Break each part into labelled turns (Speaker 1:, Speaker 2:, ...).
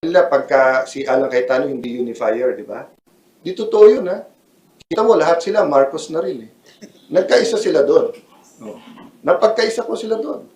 Speaker 1: nila pagka si Alan Cayetano hindi unifier, di ba? Di totoo yun, ha? Kita mo, lahat sila, Marcos na rin, eh. Nagkaisa sila doon. Oh. Napagkaisa ko sila doon.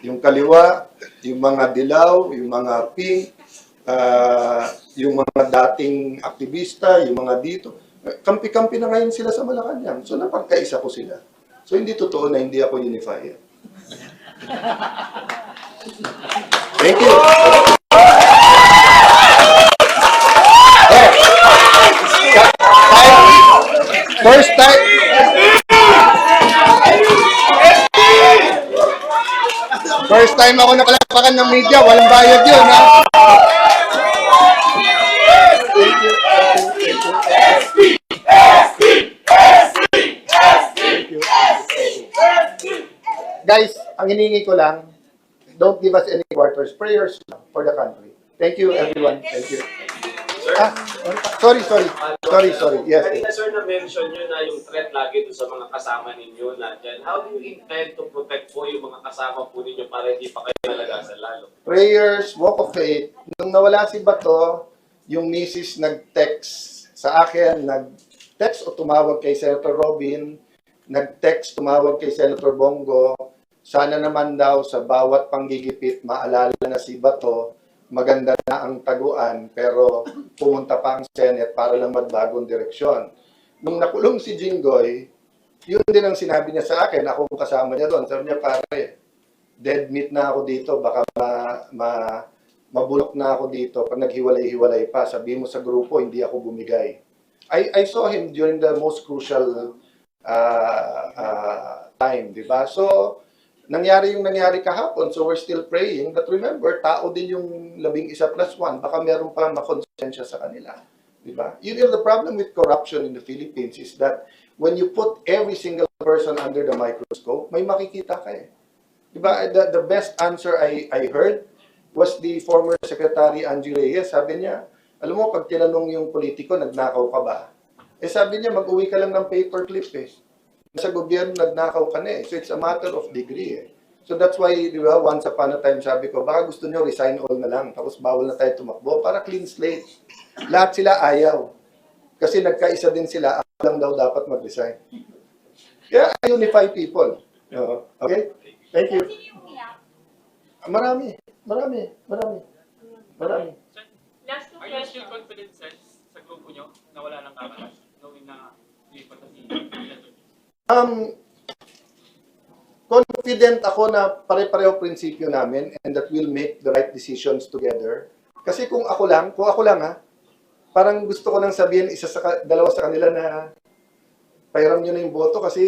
Speaker 1: Yung kaliwa, yung mga dilaw, yung mga pink, yung mga dating aktivista, yung mga dito. Kampi-kampi na ngayon sila sa Malacanang. So, napagkaisa ko sila. So, hindi totoo na hindi ako unifier. Thank you. First time. First time ako nakalapakan ng media, walang bayad yun, ha? Guys, ang hiningi ko lang, don't give us any quarters, prayers for the country. Thank you, everyone. Thank you. Sorry. Yes.
Speaker 2: Kanina, sir, na-mention nyo na yung threat lagi doon sa mga kasama ninyo na dyan. How do you intend to protect po yung mga kasama po ninyo para hindi pa kayo nalagasan lalo?
Speaker 1: Prayers, walk of faith. Nung nawala si Bato, yung misis nag-text sa akin, nag-text o tumawag kay Senator Robin, nag-text, tumawag kay Senator Bongo, sana naman daw sa bawat panggigipit maalala na si Bato, maganda na ang taguan, pero pumunta pa ang Senate para lang magbagong direksyon. Nung nakulong si Jinggoy, yun din ang sinabi niya sa akin, ako kasama niya doon. Sabi niya, pare, dead meat na ako dito, baka mabulok na ako dito. Pag naghiwalay-hiwalay pa, sabi mo sa grupo, hindi ako bumigay. I saw him during the most crucial time, di ba? So, nangyari yung nangyari kahapon, so we're still praying. But remember, tao din yung 11+1. Baka meron pa makonsensya sa kanila. Diba? You know, the problem with corruption in the Philippines is that when you put every single person under the microscope, may makikita ka eh. Diba? The best answer I heard was the former Secretary Angie Reyes. Sabi niya, alam mo, pag tinanong yung politiko, nagnakaw ka ba? Eh sabi niya, mag-uwi ka lang ng paperclip eh. Sa gobyerno, nagnakaw ka na eh. So it's a matter of degree eh. So that's why, di ba, once upon a time, sabi ko, baka gusto nyo resign all na lang, tapos bawal na tayo tumakbo, para clean slate. Lahat sila ayaw. Kasi nagkaisa din sila, ako lang daw dapat mag-resign. Kaya I unify people. Okay? Thank you. Marami.
Speaker 3: Last two questions. Are you still confident, sa grupo nyo na wala nang kakalas? Knowing na lipat na si
Speaker 1: confident ako na pare-pareho prinsipyo namin and that we'll make the right decisions together. Kasi kung ako lang ha, parang gusto ko nang sabihin dalawa sa kanila na pahiram nyo na yung boto kasi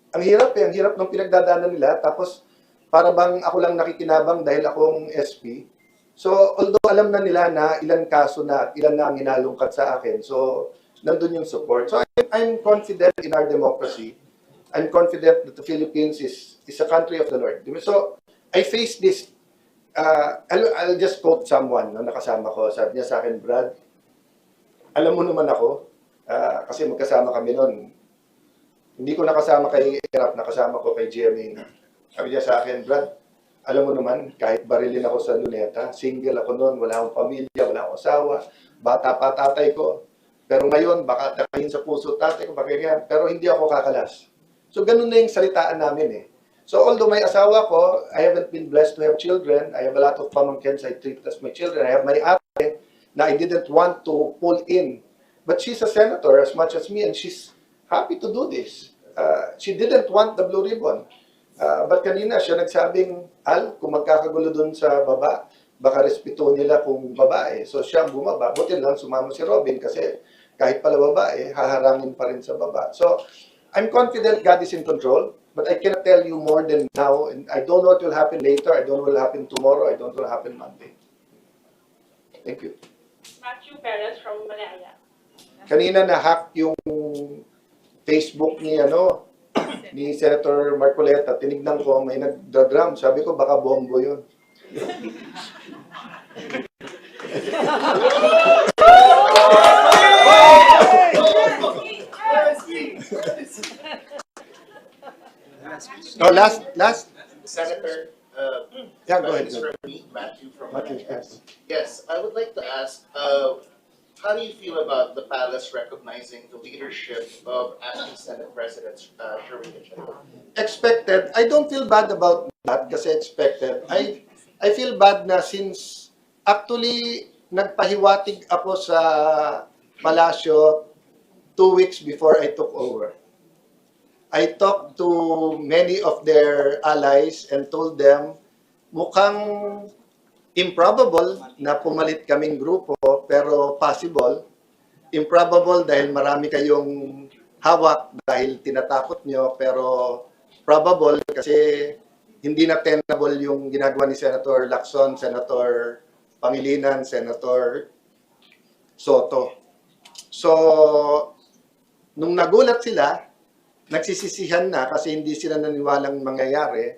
Speaker 1: ang hirap ng pinagdadaanan nila, tapos para bang ako lang nakikinabang dahil akong SP. So, although alam na nila na ilan kaso na at ilan na ang hinalungkat sa akin, so nandun yung support. So, I'm confident in our democracy. I'm confident that the Philippines is a country of the Lord. So, I face this. I'll just quote someone na nakasama ko. Sabi niya sa akin, Brad, alam mo naman ako, kasi magkasama kami noon. Hindi ko nakasama kay Erap, nakasama ko kay GMA. Sabi niya sa akin, Brad, alam mo naman, kahit barilin ako sa Luneta, single ako noon, wala akong pamilya, wala akong asawa, bata pa tatay ko. Pero ngayon, baka takahin sa puso tatay ko, pero hindi ako kakalas. So, ganun na yung salitaan namin eh. So, although may asawa ko, I haven't been blessed to have children. I have a lot of pamangkins I treat as my children. I have my ate na I didn't want to pull in. But she's a senator as much as me, and she's happy to do this. She didn't want the blue ribbon. But kanina siya nagsabing, Al, kung magkakagulo dun sa baba, baka respeto nila kung babae. So siya ang bumaba. Buti lang sumama si Robin kasi kahit pala babae, haharangin pa rin sa baba. So I'm confident God is in control, but I cannot tell you more than now. And I don't know what will happen later. I don't know what will happen tomorrow. I don't know what will happen Monday. Thank you.
Speaker 3: Matthew Perez from Malaya.
Speaker 1: Kanina na-hack yung Facebook ni Senator Marcoleta. Tinignan ko, may nagda-drum. Sabi ko, baka bombo yun. No, last.
Speaker 4: Senator,
Speaker 1: Yeah, go ahead.
Speaker 4: this is from me, Matthew from
Speaker 1: Matthew,
Speaker 4: Malaya.
Speaker 1: yes.
Speaker 4: Yes, I would would like to ask, how do you feel about the palace recognizing the leadership of acting Senate President Sherwin Gatchalian?
Speaker 1: Expected. I don't feel bad about that kasi expected. I feel bad na since actually nagpahiwatig ako sa palasyo 2 weeks before I took over. I talked to many of their allies and told them mukhang improbable na pumalit kaming grupo pero possible. Improbable dahil marami kayong hawak dahil tinatakot nyo pero probable kasi hindi na tenable yung ginagawa ni Senator Lacson, Senator Pangilinan, Senator Soto. So, nung nagulat sila, nagsisisihan na kasi hindi sila naniwalang mangyayari,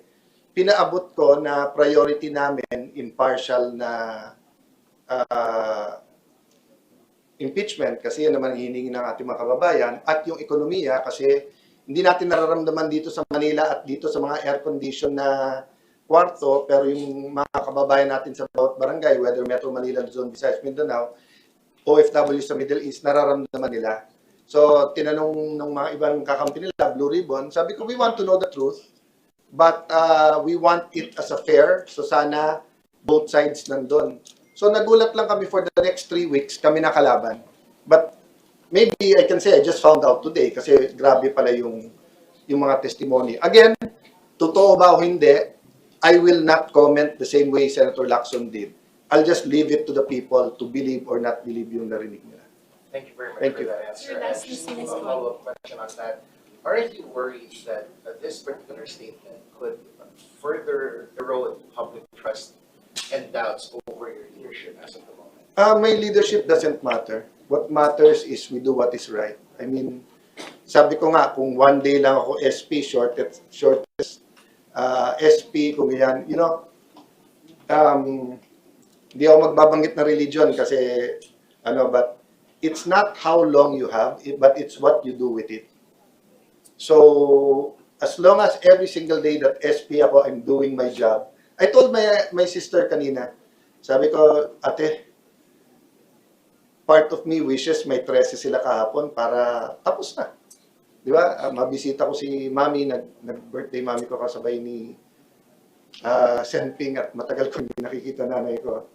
Speaker 1: pinaabot ko na priority namin impartial na impeachment kasi yan naman hiningi ng ating mga kababayan at yung ekonomiya kasi hindi natin nararamdaman dito sa Manila at dito sa mga air-condition na kwarto pero yung mga kababayan natin sa bawat barangay, whether Metro Manila, Luzon, Visayas, Mindanao, OFW sa Middle East, nararamdaman nila. So, tinanong ng mga ibang kakampi nila, Blue Ribbon, sabi ko, we want to know the truth, but we want it as a fair, so sana both sides nandun. So, nagulat lang kami for the next 3 weeks, kami nakalaban. But maybe I can say I just found out today kasi grabe pala yung mga testimony. Again, totoo ba o hindi, I will not comment the same way Senator Lacson did. I'll just leave it to the people to believe or not believe yung narinig nila.
Speaker 4: Thank you very much
Speaker 1: Thank
Speaker 4: for
Speaker 1: you.
Speaker 4: that answer. And just a follow-up question on that. Aren't you worried that this particular statement could further erode public trust and doubts over your leadership as of the moment?
Speaker 1: My leadership doesn't matter. What matters is we do what is right. I mean, sabi ko nga, kung one day lang ako SP, shortest SP, kung yan, you know, hindi ako magbabanggit na religion kasi, but it's not how long you have, but it's what you do with it. So, as long as every single day that SP ako, I'm doing my job. I told my sister kanina, sabi ko, ate, part of me wishes may 13 sila kahapon para tapos na. Di ba? Mabisita ko si Mami, nag-birthday Mami ko kasabay ni Senping at matagal ko hindi nakikita nanay ko.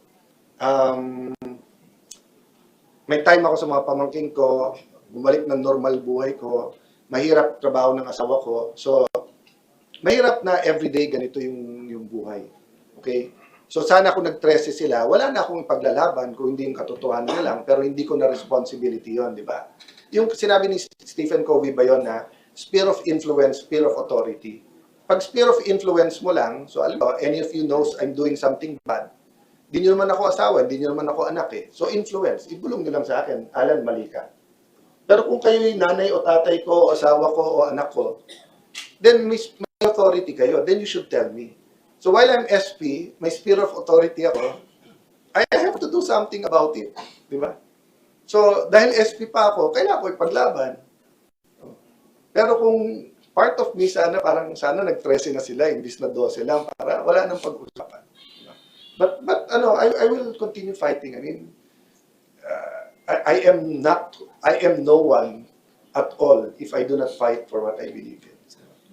Speaker 1: May time ako sa mga pamangking ko, bumalik ng normal buhay ko, mahirap trabaho ng asawa ko. So, mahirap na everyday ganito yung buhay. Okay? So, sana kung nag-13 sila, wala na akong paglalaban kung hindi yung katotohanan na lang, pero hindi ko na responsibility yon, di ba? Yung sinabi ni Stephen Covey ba yun na sphere of influence, sphere of authority. Pag sphere of influence mo lang, so alam mo, any of you knows I'm doing something bad, di nyo naman ako asawa, di nyo naman ako anak eh. So influence, ibulong nyo lang sa akin, Alan, mali ka. Pero kung kayo yung nanay o tatay ko, o asawa ko, o anak ko, then may authority kayo, then you should tell me. So while I'm SP, may sphere of authority ako, I have to do something about it. Di ba? So dahil SP pa ako, kailangan ko ipaglaban. Pero kung part of me, sana nag-13 na sila, imbis na 12 lang, para wala nang pag-usapan. But I will continue fighting. I mean, I am no one at all if I do not fight for what I believe in.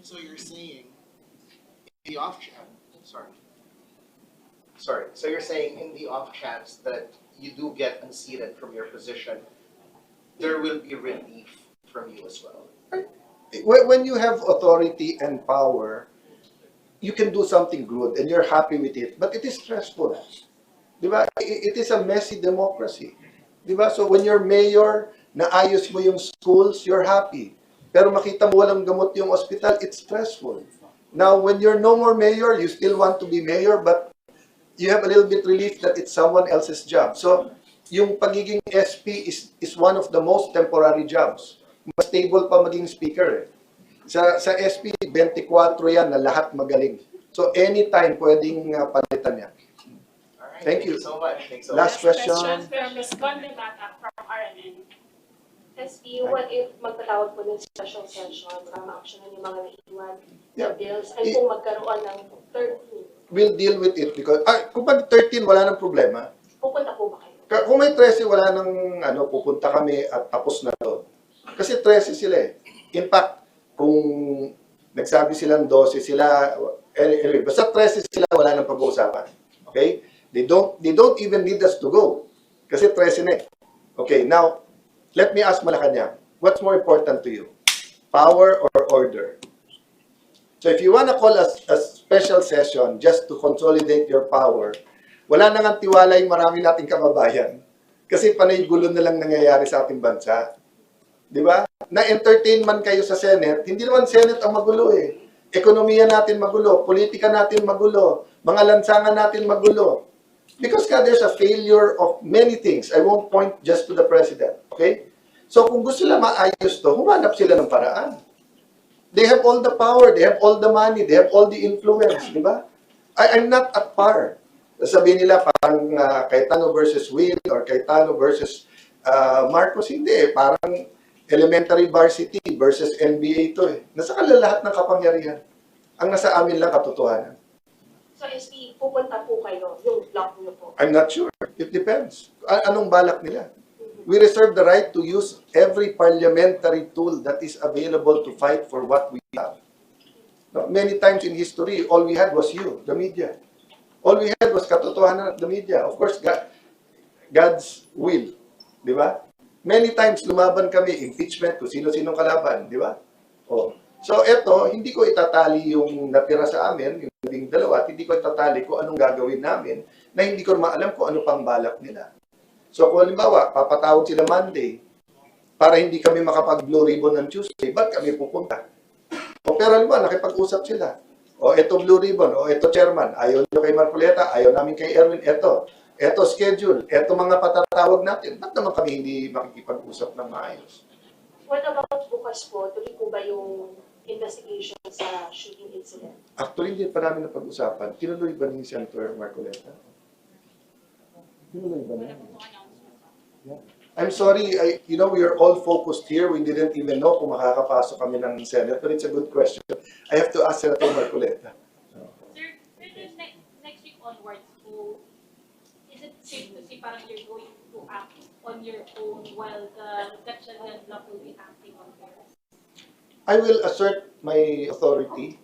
Speaker 4: So you're saying, in the off chance, so you're saying in the off chance that you do get unseated from your position, there will be relief from you as well.
Speaker 1: When you have authority and power, you can do something good and you're happy with it, but it is stressful. Diba? It is a messy democracy. Diba? So when you're mayor, naayos mo yung schools, you're happy. Pero makita mo walang gamot yung hospital, it's stressful. Now, when you're no more mayor, you still want to be mayor, but you have a little bit relief that it's someone else's job. So, yung pagiging SP is one of the most temporary jobs. Mas stable pa maging speaker eh. Sa SP, 24 yan na lahat magaling. So, anytime pwedeng palitan yan.
Speaker 4: Alright,
Speaker 1: Thank you.
Speaker 4: so much. Thanks so
Speaker 1: Last
Speaker 4: much.
Speaker 1: question.
Speaker 5: From Ms. Conde Mata from RNN.
Speaker 6: SP, what if magpatawag po ng special session para ma-actionan yung mga naiwan na bills ay kung magkaroon ng 13?
Speaker 1: We'll deal with it because, kung pag 13, wala nang problema.
Speaker 6: Pupunta po ba kayo?
Speaker 1: Kung may 13, wala nang pupunta kami at tapos na to. Kasi 13 sila eh. In fact, kung nagsabi silang 12 sila, anyway, basta 13 sila, wala nang pag-uusapan. Okay? They don't even need us to go. Kasi 13 na eh. Okay, now, let me ask Malacanang, what's more important to you? Power or order? So if you want to call a special session just to consolidate your power, wala nang ang tiwala yung marami nating kababayan. Kasi panay gulo na lang nangyayari sa ating bansa. Di ba? Na-entertain man kayo sa Senate, hindi naman Senate ang magulo eh. Ekonomiya natin magulo, politika natin magulo, mga lansangan natin magulo. Because there's a failure of many things. I won't point just to the President. Okay? So kung gusto nila maayos to, humanap sila ng paraan. They have all the power, they have all the money, they have all the influence, di ba? I'm not at par. Sabihin nila parang Cayetano versus Will or Cayetano versus Marcos, hindi. Parang elementary varsity versus NBA to eh. Nasa kanila lahat ng kapangyarihan. Ang nasa amin lang katotohanan.
Speaker 6: So SP, pupunta po kayo, yung block niyo po.
Speaker 1: I'm not sure. It depends. Anong balak nila? We reserve the right to use every parliamentary tool that is available to fight for what we have. Now, many times in history, all we had was you, the media. All we had was katotohanan, the media. Of course, God's will. Di ba? Many times lumaban kami, impeachment, kung sino-sinong kalaban. Di ba? Oh. So, eto, hindi ko itatali yung natira sa amin, yung 12, at hindi ko itatali kung anong gagawin namin na hindi ko maalam kung ano pang balak nila. So, kung halimbawa, papatawag sila Monday para hindi kami makapag-blue ribbon ng Tuesday, ba't kami pupunta? O, pero halimbawa, nakipag-usap sila. O, eto blue ribbon, o eto chairman, ayaw nyo kay Marcoleta, ayaw namin kay Erwin, eto schedule, eto mga patatawag natin, ba't naman kami hindi makikipag-usap ng maayos?
Speaker 6: What about bukas po? Tuloy po ba yung investigation sa shooting incident?
Speaker 1: Actually, hindi pa namin napag-usapan. Tinuloy ba ni Senator Marcoleta? Tinuloy ba niya? Yeah. I'm sorry, we are all focused here. We didn't even know kung makakapasok kami ng Senate, but it's a good question. I have to ask Senator Marcoleta.
Speaker 5: Sir, next week onwards, so is it safe to say parang you're going to act on your own while the Gatchalian bloc will be acting on theirs?
Speaker 1: I will assert my authority,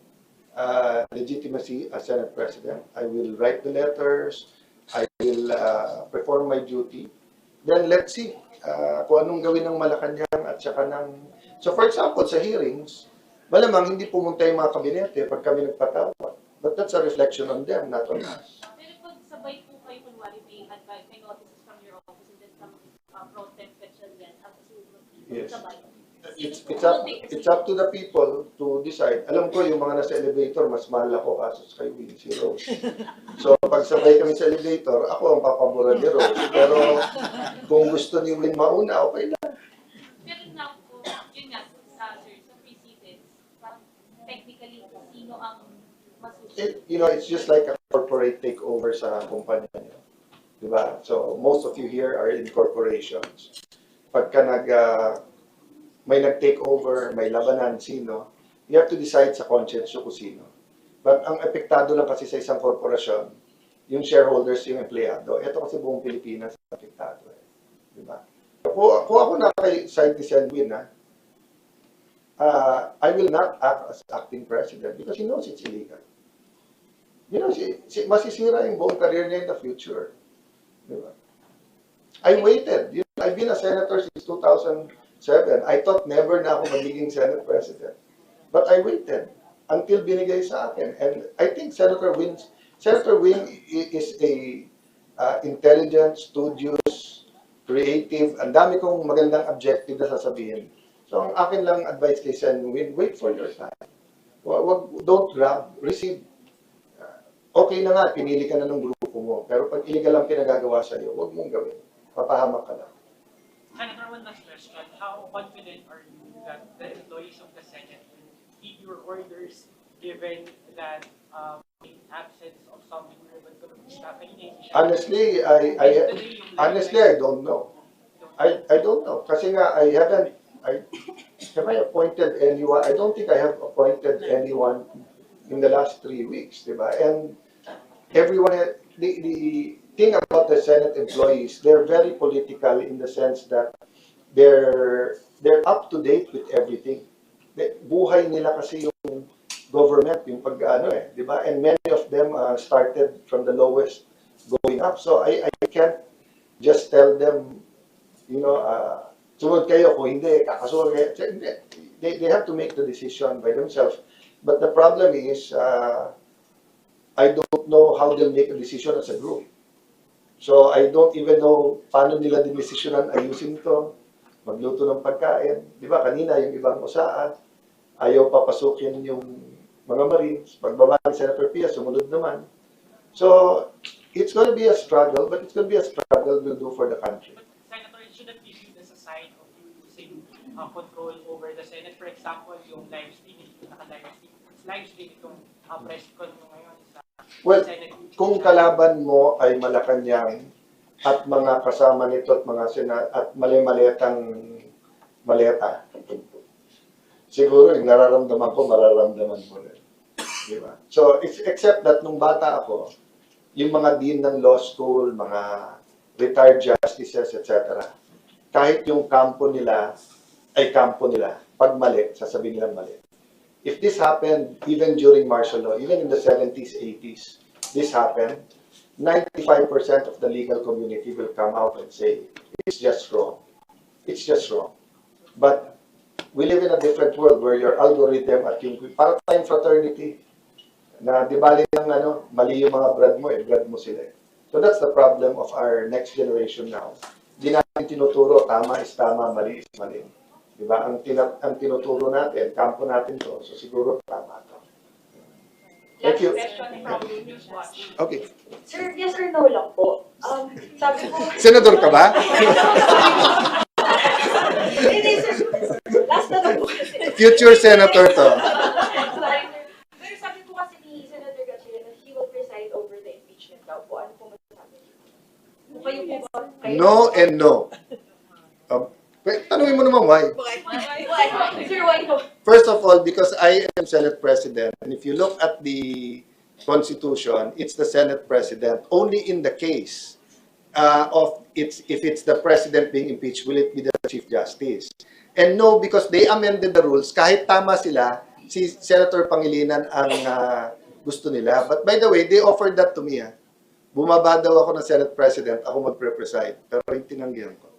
Speaker 1: legitimacy as Senate President. I will write the letters. I will perform my duty. Then let's see kung anong gawin ng Malacanang at saka ng... So for example, sa hearings, malamang hindi pumunta yung mga kabinete pag kami nagpatawag. But that's a reflection on them, not on us.
Speaker 5: Pero pag sabay po kayo, kunwari may notices from your office and then some protest Gatchalian at
Speaker 1: Yes.
Speaker 5: sabay.
Speaker 1: It's up to the people to decide. Alam ko yung mga nasa elevator, mas mahal ako kasos kay Win, si Rose. So, pag sabay kami sa elevator, ako ang papabura ni Rose. Pero kung gusto ni Win mauna, okay lang.
Speaker 5: Pero na po, yun nga, sir, sa precedence, parang technically, sino ang masusunod?
Speaker 1: It's just like a corporate takeover sa kumpanya niyo. Diba? So, most of you here are in corporations. Pagka may nag-take over, may labanan, sino, you have to decide sa conscience kung sino. But ang epektado lang kasi sa isang korporasyon, yung shareholders, yung empleyado. Ito kasi buong Pilipinas apektado. Diba? Kung ako na kay side ni Sen Win, I will not act as acting president because he knows it's illegal. Masisira yung buong career niya in the future. Diba? I waited. I've been a senator since 2007. I thought never na ako magiging Senate President. But I waited until binigay sa akin. And I think Senator Win is a intelligent, studious, creative. Ang dami kong magandang objective na sasabihin. So ang akin lang advice kay Sen Win, wait for your time. Don't grab, receive. Okay na nga, pinili ka na ng grupo mo. Pero pag illegal lang pinagagawa sa'yo, huwag mong gawin. Papahamak ka lang.
Speaker 3: Senator, one last question. How confident are you that the employees of the Senate will heed your orders given that in absence of some relevant staff?
Speaker 1: Honestly, I don't know. I don't know. Kasi nga, have I appointed anyone? I don't think I have appointed anyone in the last 3 weeks, diba? And everyone, the thing about the Senate employees, they're very political in the sense that they're up to date with everything. Buhay nila kasi yung government, yung pag-ano di ba? And many of them started from the lowest going up. So I can't just tell them, sumunod kayo, kung hindi, kakasunod kayo. They have to make the decision by themselves. But the problem is, I don't know how they'll make a decision as a group. So I don't even know paano nila dinesisyonan ayusin to, magluto ng pagkain. Di ba, kanina yung ibang usaan, ayaw papasukin yung mga Marines. Pagbaba ni Senator Pia, sumunod naman. So it's going to be a struggle, but it's going to be a struggle we'll do for the country.
Speaker 3: But Senator, it shouldn't be viewed as a sign of you losing control over the Senate. For example, yung live streaming, yung naka-live stream itong press con mo ngayon sa
Speaker 1: Well,
Speaker 3: Senate.
Speaker 1: kung kalaban mo ay Malacanang at mga kasama nito at mga at mali-maletang maleta, siguro yung nararamdaman ko, mararamdaman mo rin. Di ba? So, except that nung bata ako, yung mga dean ng law school, mga retired justices, etc., kahit yung kampo nila ay kampo nila, pag mali, sasabihin nilang mali. If this happened even during martial law, even in the 70s, 80s, this happened, 95% of the legal community will come out and say, it's just wrong. It's just wrong. But we live in a different world where your algorithm at yung part-time fraternity, na di bali ng mali yung mga brad mo sila. So that's the problem of our next generation now. Di natin tinuturo, tama is tama, mali is mali. Diba? Ang tinuturo natin, kampo natin to, so siguro tama to. Thank you.
Speaker 5: Question from Newswatch.
Speaker 1: Okay.
Speaker 6: Sir, yes or no lang po. Sabi ko,
Speaker 1: Senador ka ba?
Speaker 6: hindi sir, last na lang po kasi.
Speaker 1: Future senator to.
Speaker 6: Sorry. Pero sabi po kasi ni Senator Gatchalian na he will preside over the impeachment daw po. Ano po masasabi? Kayo po ba? Kayo
Speaker 1: No and no. Tanungin mo naman why.
Speaker 6: Why? Sir, why no?
Speaker 1: First of all, because I am Senate President, and if you look at the Constitution, it's the Senate President. Only in the case if it's the President being impeached, will it be the Chief Justice? And no, because they amended the rules, kahit tama sila, si Senator Pangilinan ang gusto nila. But by the way, they offered that to me. Bumaba daw ako ng Senate President, ako magpre-preside. Pero yung tinanggihan ko.